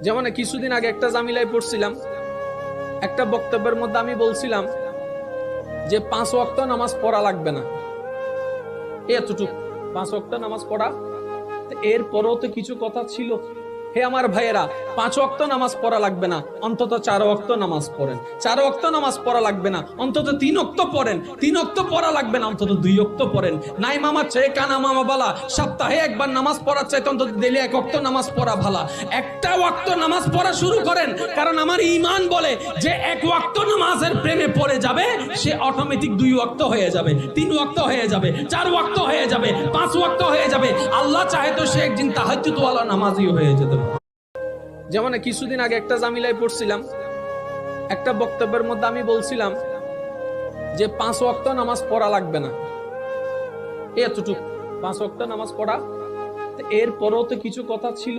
যেমন কিছুদিন আগে একটা জামিলায় পড়ছিলাম, একটা বক্তব্যের মধ্যে আমি বলছিলাম যে 5 ওয়াক্ত নামাজ পড়া লাগবে না, এতটুকু 5 ওয়াক্ত নামাজ পড়া। এরপরও তো কিছু কথা ছিল। হে আমার ভাইয়েরা, 5 ওয়াক্ত নামাজ পড়া লাগবে না, অন্তত 4 ওয়াক্ত নামাজ পড়েন। 4 ওয়াক্ত নামাজ পড়া লাগবে না, অন্তত 3 ওয়াক্ত পড়েন। 3 ওয়াক্ত পড়া লাগবে না, অন্তত 2 ওয়াক্ত পড়েন। নাই মামা চেয়ে কানা মামা বালা, সপ্তাহে একবার নামাজ পড়ার চাইতে অন্তত দিলে 1 ওয়াক্ত নামাজ পড়া ভালা। একটা ওয়াক্ত নামাজ পড়া শুরু করেন, কারণ আমার ঈমান বলে যে 1 ওয়াক্ত নামাজের প্রেমে পড়ে যাবে সে অটোমেটিক 2 ওয়াক্ত হয়ে যাবে, 3 ওয়াক্ত হয়ে যাবে, 4 ওয়াক্ত হয়ে যাবে, 5 ওয়াক্ত হয়ে যাবে। আল্লাহ চাহে তো সে একদিন তাহাজ্জুদ ওয়ালা নামাজি হয়ে যেতে পারে। যেমন কিছুদিন আগে একটা জামিলায় পড়ছিলাম, একটা বক্তব্যের মধ্যে আমি বলছিলাম যে 5 ওয়াক্ত নামাজ পড়া লাগবে না, এতটুকু 5 ওয়াক্ত নামাজ পড়া। এরপরও তো কিছু কথা ছিল।